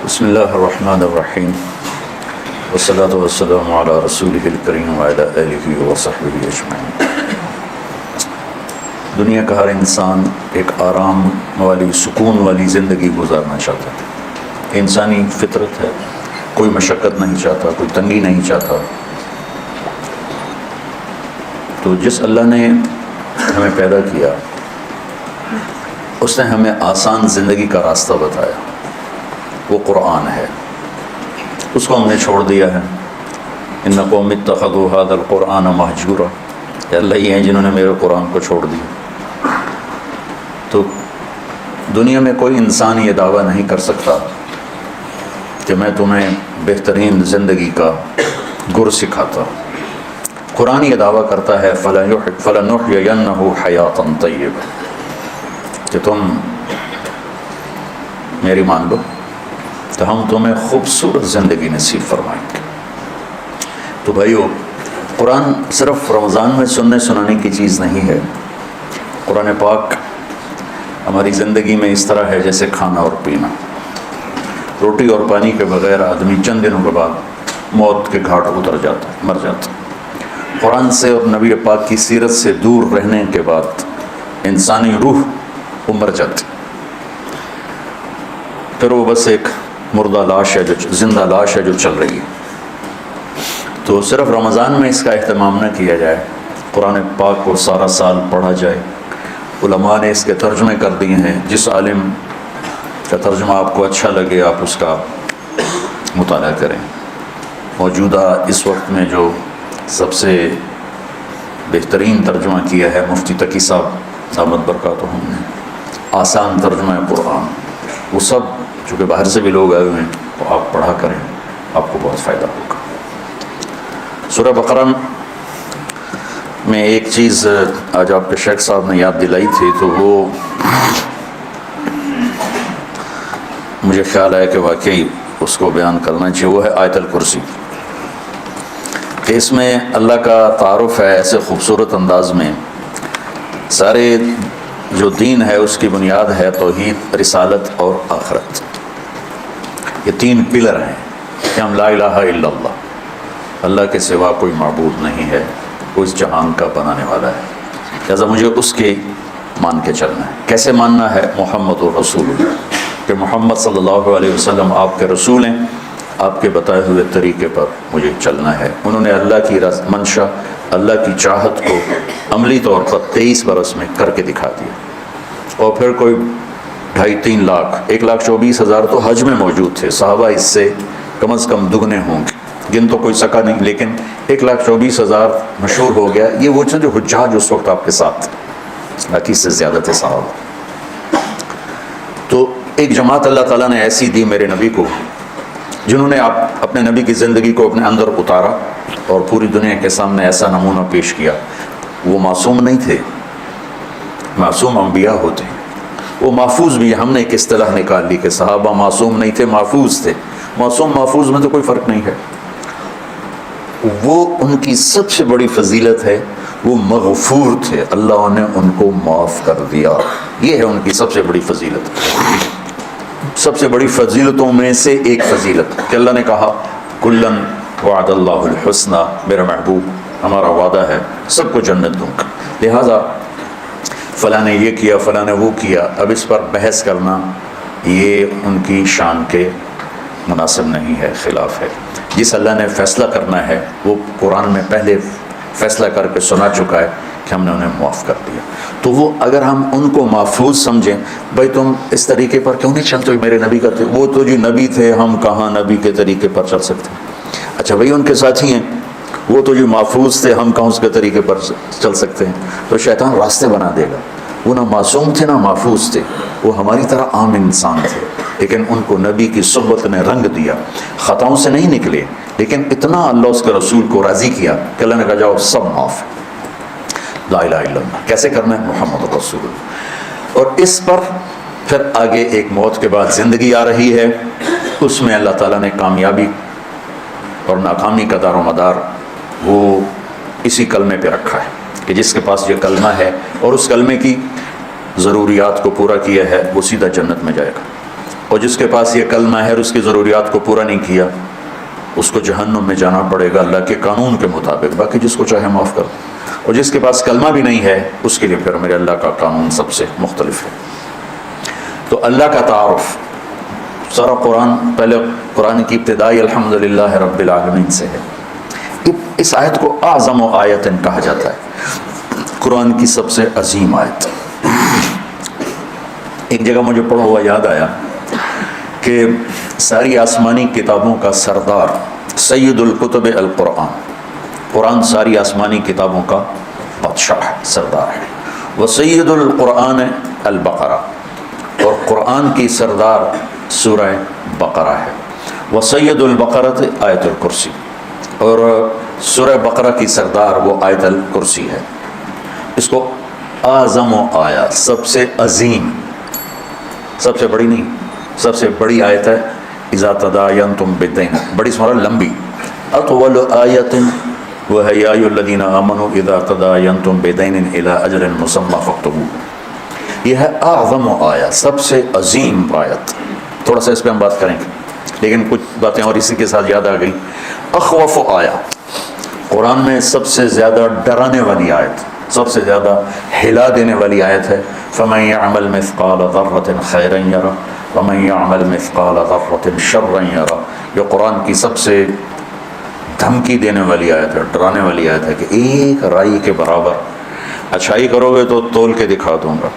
بسم اللہ الرحمن الرحیم والصلاة والسلام علی رسولہ الکریم وعلی آلہ وصحبہ اجمعین۔ دنیا کا ہر انسان ایک آرام والی سکون والی زندگی گزارنا چاہتا ہے، انسانی فطرت ہے، کوئی مشقت نہیں چاہتا، کوئی تنگی نہیں چاہتا۔ تو جس اللہ نے ہمیں پیدا کیا اس نے ہمیں آسان زندگی کا راستہ بتایا، وہ قرآن ہے، اس کو ہم نے چھوڑ دیا ہے۔ ان قوم اتخذوا هذا القرآن مہجورا، کہ اللہ ہی ہیں جنہوں نے میرے قرآن کو چھوڑ دیا۔ تو دنیا میں کوئی انسان یہ دعویٰ نہیں کر سکتا کہ میں تمہیں بہترین زندگی کا گر سکھاتا۔ قرآن یہ دعویٰ کرتا ہے فَلَنُحْيِيَنَّهُ حَيَاةً طَيِّبَةً، کہ تم میری مان لو تو ہم تمہیں خوبصورت زندگی نصیب فرمائیں گے۔ تو بھائیو، قرآن صرف رمضان میں سننے سنانے کی چیز نہیں ہے۔ قرآن پاک ہماری زندگی میں اس طرح ہے جیسے کھانا اور پینا۔ روٹی اور پانی کے بغیر آدمی چند دنوں کے بعد موت کے گھاٹ اتر جاتا ہے، مر جاتا ہے۔ قرآن سے اور نبی پاک کی سیرت سے دور رہنے کے بعد انسانی روح مر جاتی، پھر وہ بس ایک مردہ لاش ہے، جو زندہ لاش ہے جو چل رہی ہے۔ تو صرف رمضان میں اس کا اہتمام نہ کیا جائے، قرآن پاک کو سارا سال پڑھا جائے۔ علماء نے اس کے ترجمے کر دیے ہیں، جس عالم کا ترجمہ آپ کو اچھا لگے آپ اس کا مطالعہ کریں۔ موجودہ اس وقت میں جو سب سے بہترین ترجمہ کیا ہے مفتی تقی صاحب دامت برکاتہم نے، آسان ترجمہ قرآن، وہ سب چونکہ باہر سے بھی لوگ آئے ہوئے ہیں، تو آپ پڑھا کریں، آپ کو بہت فائدہ ہوگا۔ سورہ بقرہ میں ایک چیز آج آپ کے شیخ صاحب نے یاد دلائی تھی، تو وہ مجھے خیال آیا کہ واقعی اس کو بیان کرنا چاہیے، وہ ہے آیت الکرسی، کہ اس میں اللہ کا تعارف ہے ایسے خوبصورت انداز میں۔ سارے جو دین ہے اس کی بنیاد ہے توحید، رسالت اور آخرت، یہ تین پلر ہیں کہ ہم لا الہ الا اللہ، اللہ کے سوا کوئی معبود نہیں ہے، وہ اس جہان کا بنانے والا ہے، لہذا مجھے اس کے مان کے چلنا ہے۔ کیسے ماننا ہے؟ محمد الرسول اللہ، کہ محمد صلی اللہ علیہ وسلم آپ کے رسول ہیں، آپ کے بتائے ہوئے طریقے پر مجھے چلنا ہے۔ انہوں نے اللہ کی منشا، اللہ کی چاہت کو عملی طور پر 23 برس میں کر کے دکھا دیا۔ اور پھر کوئی 2.5-3 لاکھ 1,24,000 تو حج میں موجود تھے، صحابہ اس سے کم از کم دگنے ہوں گے، گن تو کوئی سکا نہیں، لیکن 1,24,000 مشہور ہو گیا۔ یہ وہ جو حجاج اس وقت آپ کے ساتھ تھے، باقی سے زیادہ تھے صحابہ۔ تو ایک جماعت اللہ تعالیٰ نے ایسی دی میرے نبی کو، جنہوں نے اپنے نبی کی زندگی کو اپنے اندر اتارا اور پوری دنیا کے سامنے ایسا نمونہ پیش کیا۔ وہ معصوم نہیں تھے، معصوم انبیاء ہوتے ہیں، وہ محفوظ بھی۔ ہم نے ایک اصطلاح نکال لی کہ صحابہ معصوم نہیں تھے، محفوظ تھے۔ معصوم محفوظ میں تو کوئی فرق نہیں ہے۔ وہ ان کی سب سے بڑی فضیلت ہے، وہ مغفور تھے، اللہ نے ان کو معاف کر دیا، یہ ہے ان کی سب سے بڑی فضیلت۔ سب سے بڑی فضیلتوں میں سے ایک فضیلت کہ اللہ نے کہا کلن وعد اللہ الحسنى، میرا محبوب ہمارا وعدہ ہے سب کو جنت دوں گا، لہذا فلاں نے یہ کیا، فلاں نے وہ کیا، اب اس پر بحث کرنا یہ ان کی شان کے مناسب نہیں ہے، خلاف ہے۔ جس اللہ نے فیصلہ کرنا ہے وہ قرآن میں پہلے فیصلہ کر کے سنا چکا ہے کہ ہم نے انہیں معاف کر دیا۔ تو وہ اگر ہم ان کو محفوظ سمجھیں، بھائی تم اس طریقے پر کیوں نہیں چلتے ہو میرے نبی کا؟ وہ تو جی نبی تھے، ہم کہاں نبی کے طریقے پر چل سکتے ہیں؟ اچھا بھائی ان کے ساتھی ہیں، وہ تو جی محفوظ تھے، ہم کہاں اس کے طریقے پر چل سکتے ہیں؟ تو شیطان راستے بنا دے گا۔ وہ نہ معصوم تھے نہ محفوظ تھے، وہ ہماری طرح عام انسان تھے، لیکن ان کو نبی کی صحبت نے رنگ دیا، خطاؤں سے نہیں نکلے، لیکن اتنا اللہ اس کے رسول کو راضی کیا کہ اللہ نے کہا جاؤ سب معاف ہے، لا الہ الا اللہ۔ کیسے کرنا ہے؟ محمد رسول اللہ۔ اور اس پر پھر آگے ایک موت کے بعد زندگی آ رہی ہے، اس میں اللہ تعالیٰ نے کامیابی اور ناکامی کا دار و مدار وہ اسی کلمے پہ رکھا ہے، کہ جس کے پاس یہ کلمہ ہے اور اس کلمے کی ضروریات کو پورا کیا ہے وہ سیدھا جنت میں جائے گا۔ اور جس کے پاس یہ کلمہ ہے اور اس کی ضروریات کو پورا نہیں کیا اس کو جہنم میں جانا پڑے گا اللہ کے قانون کے مطابق، باقی جس کو چاہے معاف کر دو۔ اور جس کے پاس کلمہ بھی نہیں ہے اس کے لیے پھر میرے اللہ کا قانون سب سے مختلف ہے۔ تو اللہ کا تعارف سارا قرآن، پہلے قرآن کی ابتدائی الحمدللہ رب العالمین سے ہے۔ اس آیت کو اعظم آیت کہا جاتا ہے، قرآن کی سب سے عظیم آیت۔ ایک جگہ مجھے پڑھا ہوا یاد آیا کہ ساری آسمانی کتابوں کا سردار سید الکتب القرآن، قرآن ساری آسمانی کتابوں کا بادشاہ ہے، سردار ہے۔ وہ سید القرآن البقرہ، اور قرآن کی سردار سورہ بقرہ ہے۔ وہ سید البقرۃ آیت الکرسی، اور سورہ بقرہ کی سردار وہ آیت الکرسی ہے۔ اس کو اعظم آیا، سب سے عظیم، سب سے بڑی نہیں، سب سے بڑی آیت ہے۔ اذا تداینتم بدین، بڑی سورہ لمبی، اطول آیت وہی یا ایھا الذین آمنوا اذا تداینتم بدین الی اجل مسمی فاکتبوہ۔ یہ ہے اعظم آیت، سب سے عظیم آیت۔ تھوڑا سا اس پہ ہم بات کریں گے، لیکن کچھ باتیں اور اسی کے ساتھ یاد آ گئی۔ اخوف آیت، قرآن میں سب سے زیادہ ڈرانے والی آیت، سب سے زیادہ ہلا دینے والی آیت ہے۔ فمن یعمل مثقال ذرۃ خیرا یرہ ومن یعمل مثقال ذرۃ شرا یرہ۔ یہ قرآن کی سب سے دھمکی دینے والی آیت ہے، ڈرانے والی آیت ہے کہ ایک رائی کے برابر اچھائی کرو گے تو تول کے دکھا دوں گا،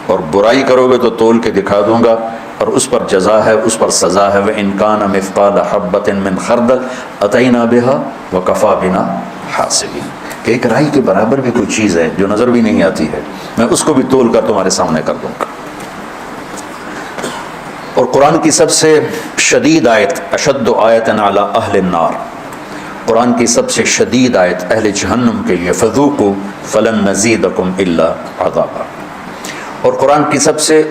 اور برائی کرو گے تو تول کے دکھا دوں گا، اور اس پر جزا ہے، اس پر سزا ہے۔ وَإِن كَانَ مِثْقَالَ حَبَّةٍ مِّنْ خَرْدَلٍ أَتَيْنَا بِهَا وَكَفَىٰ بِنَا حَاسِبِينَ۔ کہ ایک رائی کے برابر بھی کوئی چیز ہے جو نظر بھی نہیں آتی ہے، میں اس کو بھی تول کر تمہارے سامنے کر دوں گا۔ اور قرآن کی سب سے شدید آیت، اشد آیت علی اہل النار، قرآن کی سب سے شدید آیت اہل جہنم کے لیے، فذوقوا فلن نزیدکم الا عذابا۔ اور قرآن کی سب سے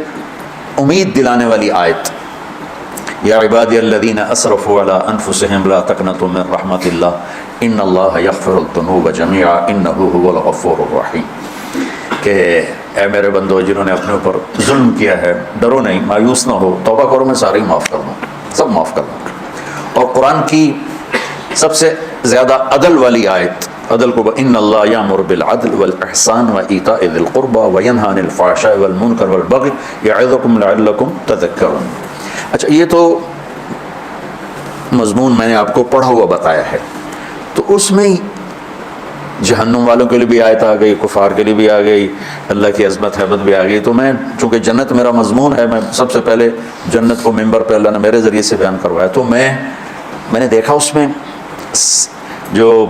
امید دلانے والی آیت، یا عبادی الذین اسرفوا علی انفسہم لا تقنطوا من رحمت اللہ ان اللہ یغفر الذنوب جميعا انہ هو الغفور الرحیم۔ کہ اے میرے بندو جنہوں نے اپنے اوپر ظلم کیا ہے، ڈرو نہیں، مایوس نہ ہو، توبہ کرو، میں سارے معاف کر دوں، سب معاف کر دوں گا۔ اور قرآن کی سب سے زیادہ عدل والی آیت، عدل کو ان اللہ یامر بالعدل والاحسان وایتاء ذی القربى وینہی عن الفحشاء والمنکر والبغی یعظکم لعلکم تذکرون۔ اچھا، یہ تو مضمون میں نے آپ کو پڑھا ہوا بتایا ہے، تو اس میں جہنم والوں کے لیے بھی آیت آ گئی، کفار کے لیے بھی آ گئی، اللہ کی عظمت حیبت بھی آ گئی۔ تو میں چونکہ جنت میرا مضمون ہے، میں سب سے پہلے جنت کو ممبر پہ اللہ نے میرے ذریعے سے بیان کروایا، تو میں نے دیکھا اس میں جو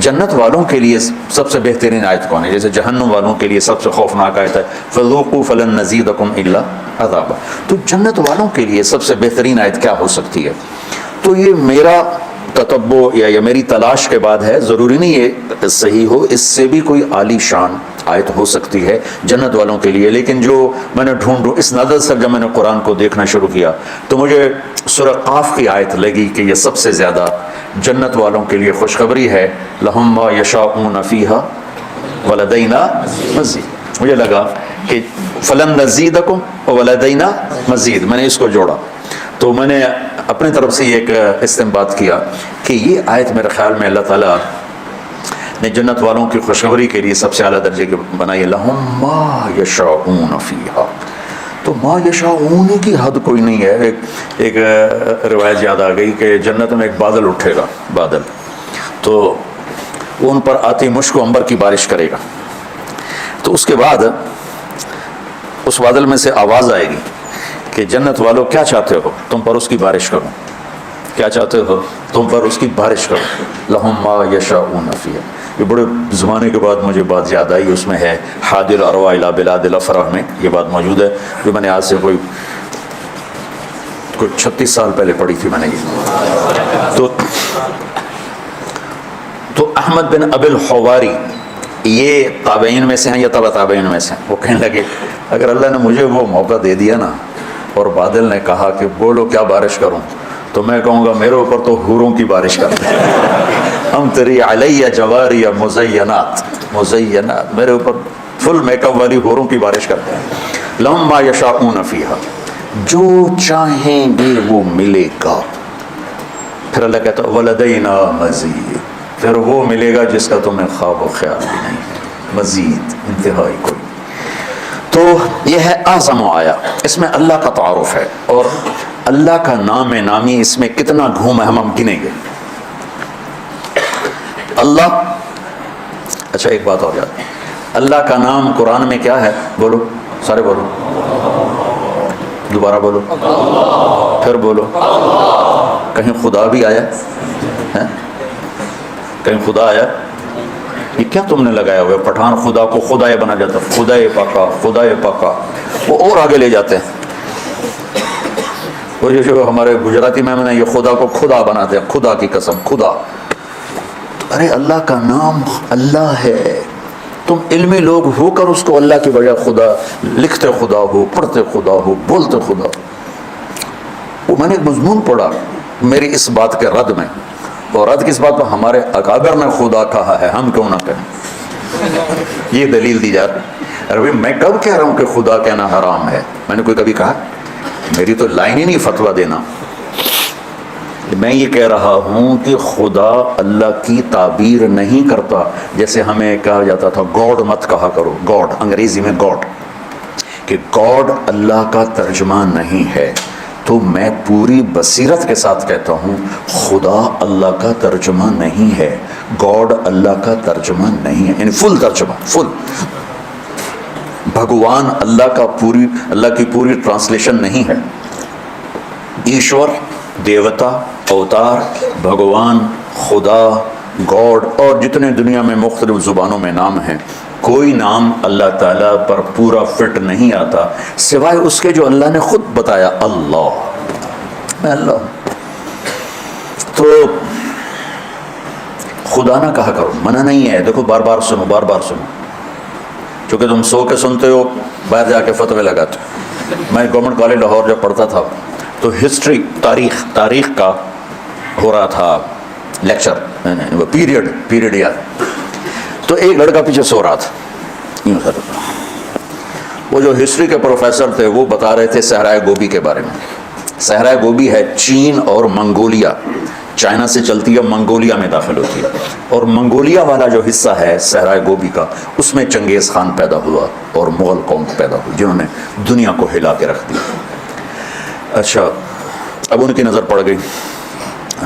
جنت والوں کے لیے سب سے بہترین آیت کون ہے، جیسے جہنم والوں کے لیے سب سے خوفناک آیت ہے فذوقوا فلن نزیدکم الا عذابا۔ تو جنت والوں کے لیے سب سے بہترین آیت کیا ہو سکتی ہے؟ تو یہ میرا تتبع یا میری تلاش کے بعد ہے، ضروری نہیں یہ صحیح ہو، اس سے بھی کوئی عالی شان آیت ہو سکتی ہے جنت والوں کے لیے۔ لیکن جو میں نے ڈھونڈوں اس نظر سے جب میں نے قرآن کو دیکھنا شروع کیا تو مجھے سورہ قاف کی آیت لگی کہ یہ سب سے زیادہ جنت والوں کے لیے خوشخبری ہے، لہم ما یشاءون فیہا ولدینا مزید۔ مجھے لگا کہ فلن نزیدکم ولدینا مزید، میں نے اس کو جوڑا، تو میں نے اپنی طرف سے یہ ایک استنباط کیا کہ یہ آیت میرے خیال میں اللہ تعالیٰ نے جنت والوں کی خوشخبری کے لیے سب سے اعلیٰ درجے کی بنائی ہے، لہم ما یشاءون فیہا۔ تو ما یشاءون کی حد کوئی نہیں ہے۔ ایک روایت یاد آ گئی کہ جنت میں ایک بادل اٹھے گا، بادل، تو وہ ان پر آتی مشک و عنبر کی بارش کرے گا، تو اس کے بعد اس بادل میں سے آواز آئے گی کہ جنت والو کیا چاہتے ہو، تم پر اس کی بارش کرو، کیا چاہتے ہو تم پر اس کی بارش کرو، لہم ما یشاءون فیہا۔ یہ بڑے زمانے کے بعد مجھے بات یاد آئی، اس میں ہے حادی الارواح الی بلاد الافراح میں یہ بات موجود ہے، جو میں نے آج سے کوئی 36 سال پہلے پڑھی تھی میں نے یہ۔ تو احمد بن ابی الحواری یہ تابعین میں سے ہیں یا تبع تابعین میں سے ہیں، وہ کہنے لگے اگر اللہ نے مجھے وہ موقع دے دیا نا اور بادل نے کہا کہ بولو کیا بارش کروں، تو میں کہوں گا میرے اوپر تو حوروں کی بارش کر دیں، امطری علی جواری مزینات، میرے اوپر فل میک اپ والی حوروں کی بارش کرتے ہیں۔ لہم ما یشاءون فیہا، جو چاہیں گے وہ ملے گا. پھر اللہ کہتا ہے وَلَدَيْنَا مَزِيدٌ، پھر وہ ملے گا جس کا تمہیں خواب و خیال بھی نہیں ہے. مزید، انتہائی کوئی. تو یہ ہے اعظم آیا، اس میں اللہ کا تعارف ہے، اور اللہ کا نام نامی اس میں کتنا گھوم ہے ہم گنیں گے. اللہ، اچھا ایک بات اور یاد، اللہ کا نام قرآن میں کیا ہے؟ بولو سارے بولو، دوبارہ بولو، پھر بولو. کہیں خدا بھی آیا ہے؟ کہیں خدا آیا؟ یہ کیا تم نے لگایا ہوا ہے؟ پٹھان خدا کو خدا بنا جاتا، خدا پاکا، خدا پاکا، وہ اور آگے لے جاتے ہیں. وہ جو ہمارے گجراتی میں نے یہ خدا کو خدا بناتے ہیں، خدا کی قسم خدا. ارے اللہ کا نام اللہ ہے، تم علمی لوگ ہو کر اس کو اللہ کی بجائے خدا لکھتے، خدا ہو، پڑھتے خدا ہو، بولتے خدا. وہ میں نے ایک مضمون پڑھا میری اس بات کے رد میں، اور رد کس بات پر؟ ہمارے اکابر نے خدا کہا ہے، ہم کیوں نہ کہیں؟ یہ دلیل دی جاتی. ارے میں کب کہہ رہا ہوں کہ خدا کہنا حرام ہے؟ میں نے کوئی کبھی کہا؟ میری تو لائن ہی نہیں فتویٰ دینا. میں یہ کہہ رہا ہوں کہ خدا اللہ کی تعبیر نہیں کرتا، جیسے ہمیں کہا جاتا تھا گاڈ مت کہا کرو، گاڈ انگریزی میں گاڈ، کہ گاڈ اللہ کا ترجمہ نہیں ہے. تو میں پوری بصیرت کے ساتھ کہتا ہوں خدا اللہ کا ترجمہ نہیں ہے، گاڈ اللہ کا ترجمہ نہیں ہے، یعنی فل ترجمہ، فل. بھگوان اللہ کی پوری ٹرانسلیشن نہیں ہے. ایشور، دیوتا، اوتار، بھگوان، خدا، گاڈ، اور جتنے دنیا میں مختلف زبانوں میں نام ہیں، کوئی نام اللہ تعالیٰ پر پورا فٹ نہیں آتا سوائے اس کے جو اللہ نے خود بتایا، اللہ، میں اللہ ہوں. تو خدا نہ کہا کرو، منع نہیں ہے. دیکھو بار بار سنو، بار بار سنو، چونکہ تم سو کے سنتے ہو، باہر جا کے فتوے لگاتے ہو. میں گورنمنٹ کالج لاہور جب پڑھتا تھا تو ہسٹری، تاریخ کا ہو رہا تھا لیکچر، پیریڈ یاد. تو ایک لڑکا پیچھے سو رہا تھا. وہ جو ہسٹری کے پروفیسر تھے وہ بتا رہے تھے صحرائے گوبی کے بارے میں. صحرائے گوبی ہے چین اور منگولیا، چائنا سے چلتی ہے، منگولیا میں داخل ہوتی ہے. اور منگولیا والا جو حصہ ہے صحرائے گوبی کا، اس میں چنگیز خان پیدا ہوا اور مغل قوم پیدا ہوئی جنہوں نے دنیا کو ہلا کے رکھ دیا. اچھا، اب ان کی نظر پڑ گئی.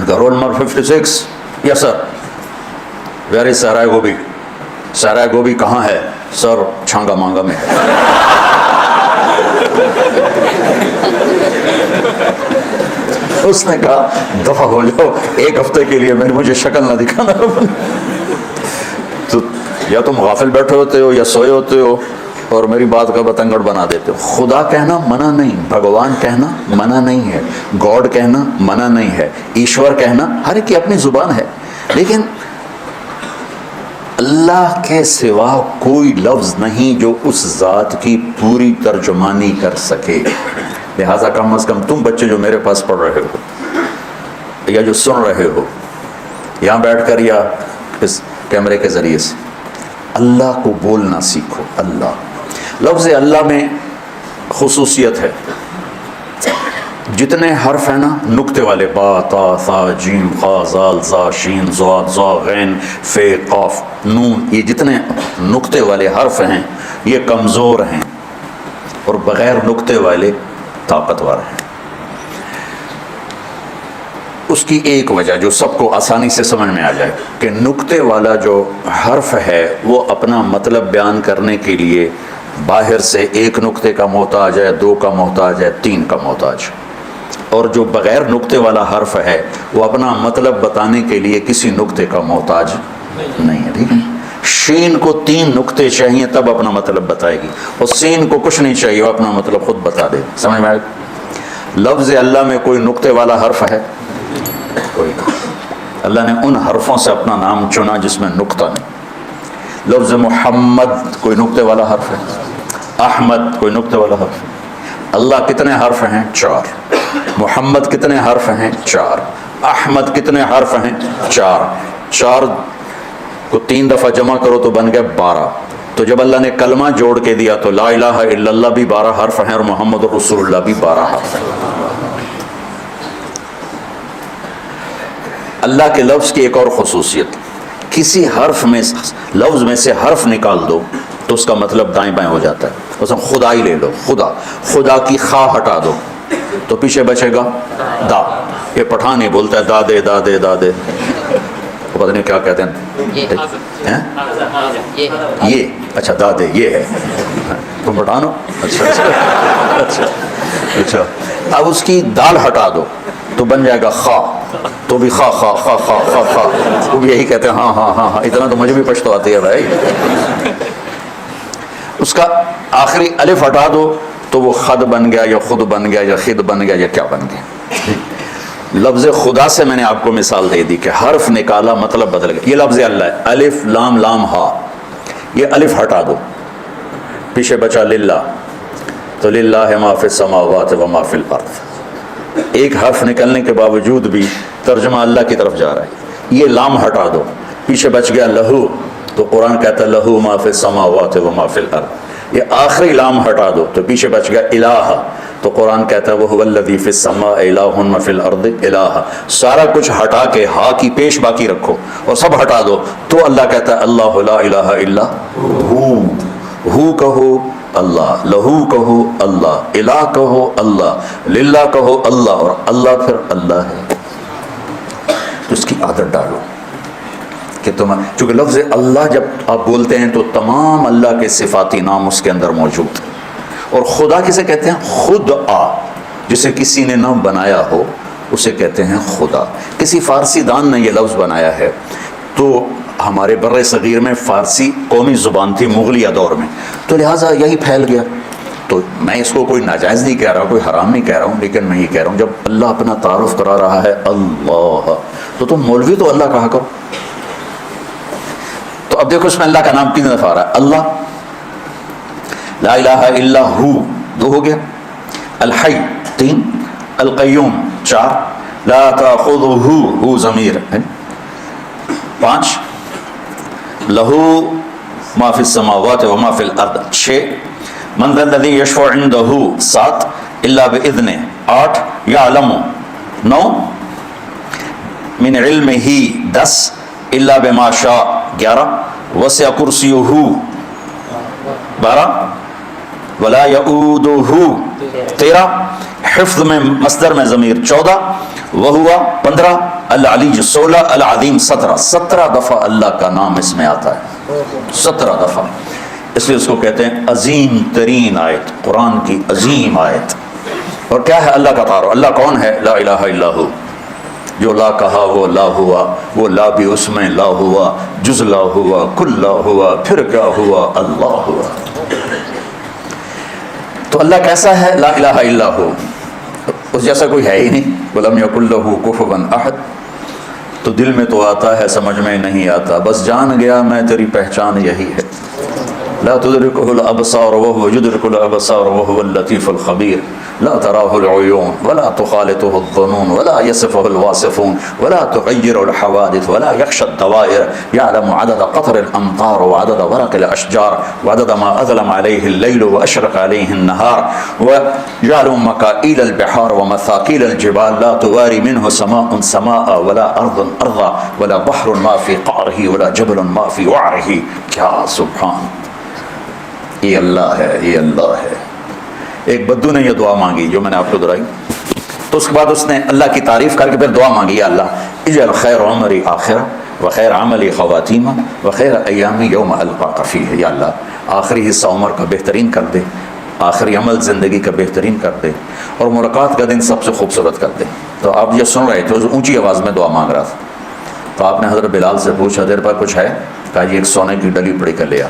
Roll number 56، yes sir, where is صحرائے گوبی؟ صحرائے گوبی کہاں ہے سر؟ چھانگا مانگا میں ہے. اس نے کہا دفع ہو جاؤ، ایک ہفتے کے لیے مجھے شکل نہ دکھانا. تو یا تم غافل بیٹھے ہوتے ہو یا سوئے ہوتے ہو اور میری بات کا بتنگڑ بنا دیتے ہو. خدا کہنا منع نہیں، بھگوان کہنا منع نہیں ہے، گاڈ کہنا منع نہیں ہے، ایشور کہنا، ہر ایک کی اپنی زبان ہے. لیکن اللہ کے سوا کوئی لفظ نہیں جو اس ذات کی پوری ترجمانی کر سکے. لہٰذا کم از کم تم بچے جو میرے پاس پڑھ رہے ہو یا جو سن رہے ہو یہاں بیٹھ کر یا اس کیمرے کے ذریعے سے، اللہ کو بولنا سیکھو. اللہ، لفظ اللہ میں خصوصیت ہے. جتنے حرف ہیں نا نقطے والے، با، تا، ثا، جیم، خا، زال، زا، شین، ضاد، ظا، غین، فے، قاف، نون، یہ جتنے نقطے والے حرف ہیں یہ کمزور ہیں، اور بغیر نقطے والے طاقتور ہیں. اس کی ایک وجہ جو سب کو آسانی سے سمجھ میں آ جائے کہ نقطے والا جو حرف ہے وہ اپنا مطلب بیان کرنے کے لیے باہر سے ایک نقطے کا محتاج ہے، دو کا محتاج ہے، تین کا محتاج. اور جو بغیر نقطے والا حرف ہے وہ اپنا مطلب بتانے کے لیے کسی نقطے کا محتاج نہیں ہے. ٹھیک ہے، شین کو 3 نقطے چاہیے تب اپنا مطلب بتائے گی، اور سین کو کچھ نہیں چاہیے، وہ اپنا مطلب خود بتا دے. سمجھ میں آئے؟ لفظ اللہ میں کوئی نقطے والا حرف ہے؟ کوئی نہیں. اللہ نے ان حرفوں سے اپنا نام چنا جس میں نقطہ نہیں. لفظ محمد کوئی نقطے والا حرف ہے؟ احمد کوئی نقطے والا حرف ہے؟ اللہ کتنے حرف ہیں؟ 4. محمد کتنے حرف ہیں؟ 4. احمد کتنے حرف ہیں؟ 4. 4 کو 3 دفعہ جمع کرو تو بن گئے 12. تو جب اللہ نے کلمہ جوڑ کے دیا تو لا الہ الا اللہ بھی 12 حرف ہیں اور محمد رسول اللہ بھی 12 حرف ہیں. اللہ کے لفظ کی ایک اور خصوصیت، کسی حرف میں لفظ میں سے حرف نکال دو تو اس کا مطلب دائیں بائیں ہو جاتا ہے. مثلا خدا ہی لے لو، خدا کی خا ہٹا دو تو پیچھے بچے گا دا. یہ پٹھان ہی بولتا ہے دادے دادے دادے، پتہ نہیں کیا کہتے ہیں یہ. اچھا دادے یہ ہے، تم پٹھان ہو؟ اچھا. اب اس کی دال ہٹا دو تو بن جائے گا خا، تو بھی خا خا خا خا خا خا. وہ بھی یہی کہتے ہیں ہاں ہاں ہاں ہاں. اتنا تو مجھے بھی پشتو آتی ہے بھائی. اس کا آخری الف ہٹا دو تو وہ خد بن گیا یا خود بن گیا یا خد بن گیا یا کیا بن گیا. لفظ خدا سے میں نے آپ کو مثال دے دی کہ حرف نکالا مطلب بدل گیا. یہ لفظ اللہ ہے، الف لام لام ہا. یہ الف ہٹا دو پیچھے بچا للہ، تو للہ ما فی السماوات و ما فی الارض. ایک حرف نکلنے کے باوجود بھی ترجمہ اللہ کی طرف جا رہا ہے. یہ لام ہٹا دو پیچھے بچ گیا لہو، تو قرآن کہتا ہے لہو ما فی السماوات و ما فی الارض. یہ آخری لام ہٹا دو تو پیچھے بچ گیا الہ، تو قرآن کہتا ہے وہو الذی فی السماء الہ و فی الارض الہ. سارا کچھ ہٹا کے ہا کی پیش باقی رکھو اور سب ہٹا دو تو اللہ کہتا ہے اللہ لا الہ الا ہو کہو اللہ، لہو کہو اللہ، الہ کہو اللہ، للہ کہو اللہ، اور اللہ پھر اللہ ہے. تو اس کی عادت ڈالو کہ تم، چونکہ لفظ اللہ جب آپ بولتے ہیں تو تمام اللہ کے صفاتی نام اس کے اندر موجود ہیں. اور خدا کسے کہتے ہیں؟ خود آ، جسے کسی نے نہ بنایا ہو اسے کہتے ہیں خدا. کسی فارسی دان نے یہ لفظ بنایا ہے. تو ہمارے بر صغیر میں فارسی قومی زبان تھی مغلیہ دور میں، تو لہٰذا یہی پھیل گیا. تو میں اس کو کوئی ناجائز نہیں کہہ رہا، کوئی حرام نہیں کہہ رہا ہوں، لیکن میں یہ کہہ رہا ہوں جب اللہ اپنا تعارف کرا رہا ہے اللہ، تو تم مولوی تو اللہ کہا کرو. تو اب دیکھو اس میں اللہ کا نام 3 دفعہ آ رہا ہے. اللہ، لا الہ الا ہو 2 ہو گیا، الحی 3، القیوم 4، لا تاخذہ ہو ضمیر ہے 5، لہو ما فی السماوات و ما فی الارض 6، من ذا الذی یشفع عندہ 7، الا باذنہ 8، یعلم 9، من علمہ 10، الا بما شاء 11، وسع کرسیہ 12، ولا یعودہ 13، حفظ میں مصدر میں ضمیر 14، وہوا 15، العلی 16، العظیم 17 دفعہ اللہ کا نام اس میں آتا ہے. 17 دفعہ. اس لیے اس کو کہتے ہیں عظیم ترین آیت، قرآن کی عظیم آیت. اور کیا ہے اللہ کا تعارف؟ اللہ کون ہے؟ لا الہ الا ہو. جو لا کہا وہ لا ہوا، وہ لا بھی اس میں لا ہوا، جز لا ہوا، کل لا ہوا، پھر کیا ہوا؟ اللہ ہوا. تو اللہ کیسا ہے؟ لا الہ الا ہو، اس جیسا کوئی ہے ہی نہیں. وَلَمْ يَكُنْ لَهُ كُفُوًا أَحَدٌ. تو دل میں تو آتا ہے، سمجھ میں نہیں آتا، بس جان گیا میں تیری پہچان یہی ہے. لا تدركه الأبصار وهو يدرك الأبصار وهو اللطيف الخبير. لا تراه العيون ولا تخالطه الظنون ولا يصفه الواصفون ولا تغير الحوادث ولا يخشى الدوائر. يعلم عدد قطر الأمطار وعدد ورق الأشجار وعدد ما أظلم عليه الليل وأشرق عليه النهار. وجعل مكائيل البحار ومثاقيل الجبال لا تواري منه سماء سماء ولا أرض أرضا ولا بحر ما في قعره ولا جبل ما في وعره. کیا سبحان، یہ اللہ ہے، یہ اللہ ہے. ایک بدو نے یہ دعا مانگی جو میں نے آپ کو دہرائی، تو اس کے بعد اس نے اللہ کی تعریف کر کے پھر دعا مانگی، یا اللہ اجعل خیر عمری آخرہ وخیر عملی خواتیمہ وخیر ایامی یوم القاک فیہ. یا اللہ آخری حصہ عمر کا بہترین کر دے، آخری عمل زندگی کا بہترین کر دے، اور ملاقات کا دن سب سے خوبصورت کر دے. تو آپ یہ سن رہے تھے، اونچی آواز میں دعا مانگ رہا تھا. تو آپ نے حضرت بلال سے پوچھا دیر پر کچھ ہے؟ کہا جی ایک سونے کی ڈلی پڑی کر لیا.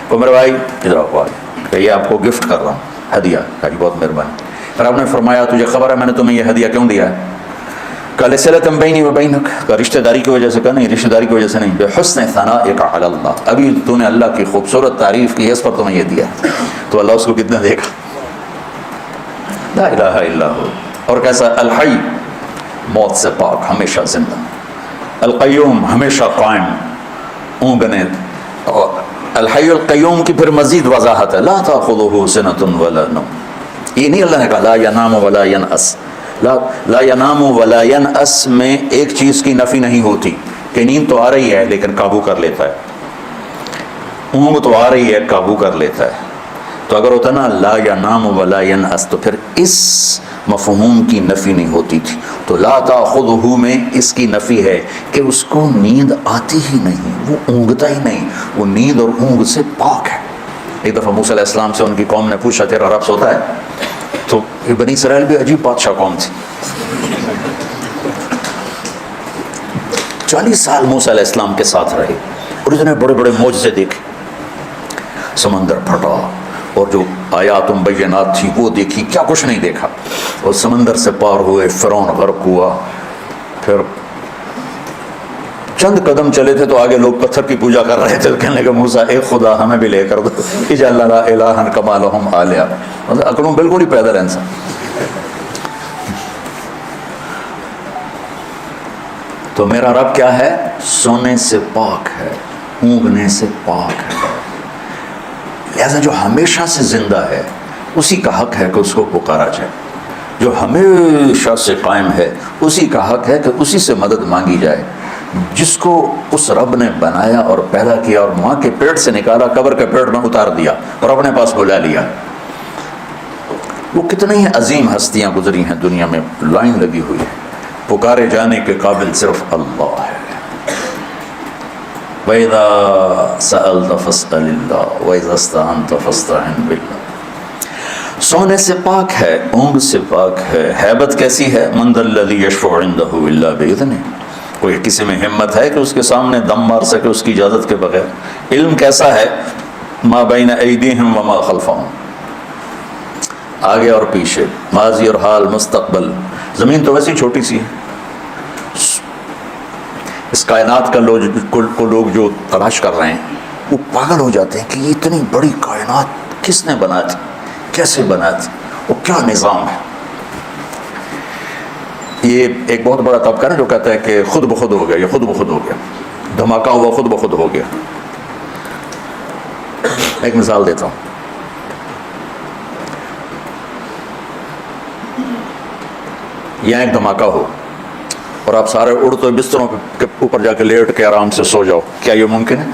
کو میرے بھائی ادھر آؤ، کہ یہ آپ کو گفٹ کر رہا ہوں، ہدیہ. کہا جی بہت مہربانی. پھر آپ نے فرمایا تجھے خبر ہے میں نے تمہیں یہ ہدیہ کیوں دیا ہے؟ کہ لصلۃ بینی و بینک، کہ رشتہ داری کی وجہ سے. کہا نہیں، رشتہ داری کی وجہ سے نہیں، بحسن ثنائک علی اللہ، ابھی تو نے اللہ کی خوبصورت تعریف کی، اس پر تمہیں یہ دیا. تو اللہ اس کو کتنا دے گا؟ لا الہ الا ہو. اور کیسا؟ الحی، موت سے پاک، ہمیشہ زندہ. القیوم، ہمیشہ قائم، اونگنے الحی القیوم کی پھر مزید وضاحت ہے، لا تأخذہ سنۃ ولا نوم. یہ نہیں اللہ نے کہا لا ینام ولا ینعس. لا ینام ولا ینعس میں ایک چیز کی نفی نہیں ہوتی کہ نیند تو آ رہی ہے لیکن قابو کر لیتا ہے، اونگ تو آ رہی ہے قابو کر لیتا ہے. تو اگر ہوتا نا لا ینام ولا ینعس تو پھر اس مفہوم کی نفی نہیں ہوتی تھی. تو لا تأخذہ میں اس کی نفی ہے کہ اس کو نیند آتی ہی نہیں، وہ اونگتا ہی نہیں، وہ نیند اور اونگ سے پاک ہے. ایک دفعہ موسیٰ علیہ السلام سے ان کی قوم نے پوچھا تیرا رب سوتا ہے؟ تو یہ بنی اسرائیل بھی عجیب بادشاہ قوم تھی. 40 سال موسیٰ علیہ السلام کے ساتھ رہے اور اس نے بڑے بڑے معجزے دیکھے، سمندر پھٹا اور جو آیات مبینات تھی وہ دیکھی، کیا کچھ نہیں دیکھا. اور سمندر سے پار ہوئے، فرعون غرق ہوا. پھر چند قدم چلے تھے تو آگے لوگ پتھر کی پوجا کر رہے تھے، کہنے لگے موسیٰ ایک خدا ہمیں بھی لے کر دو، اجعل لنا الہا کما لہم آلیہ. مطلب عقلوں بالکل ہی پیدل ہے انسان. تو میرا رب کیا ہے؟ سونے سے پاک ہے، اونگنے سے پاک ہے. لہذا جو ہمیشہ سے زندہ ہے اسی کا حق ہے کہ اس کو پکارا جائے. جو ہمیشہ سے قائم ہے اسی کا حق ہے کہ اسی سے مدد مانگی جائے. جس کو اس رب نے بنایا اور پیدا کیا اور ماں کے پیٹ سے نکالا، قبر کے پیٹ میں اتار دیا اور اپنے پاس بلا لیا. وہ کتنی ہی عظیم ہستیاں گزری ہیں دنیا میں، لائن لگی ہوئی ہے. پکارے جانے کے قابل صرف اللہ ہے. وَإِذَا سَأَلْتَ فَاسْأَلِ اللَّهَ وَإِذَا اسْتَعَنْتَ فَاسْتَعِنْ بِاللَّهِ. سونے سے پاک ہے، اونگ سے پاک ہے. ہیبت کیسی ہے؟ مَنْ ذَا الَّذِي يَشْفَعُ عِنْدَهُ إِلَّا بِإِذْنِهِ. کوئی کسی میں ہمت ہے کہ اس کے سامنے دم مار سکے اس کی اجازت کے بغیر؟ علم کیسا ہے؟ ما بین ایدیہم وما خلفہم، آگے اور پیچھے، ماضی اور حال، مستقبل. زمین تو ویسی چھوٹی سی ہے. اس کائنات کا لوگ جو تلاش کر رہے ہیں وہ پاگل ہو جاتے ہیں کہ یہ اتنی بڑی کائنات کس نے بنا تھی، کیسے بنا تھی، وہ کیا نظام ہے. یہ ایک بہت بڑا طبقہ ہے جو کہتا ہے کہ خود بخود ہو گیا، یہ خود بخود ہو گیا، دھماکہ ہوا خود بخود ہو گیا. ایک مثال دیتا ہوں. یہاں ایک دھماکہ ہو اور آپ سارے اڑتے بستروں کے اوپر جا کے لیٹ کے آرام سے سو جاؤ، کیا یہ ممکن ہے؟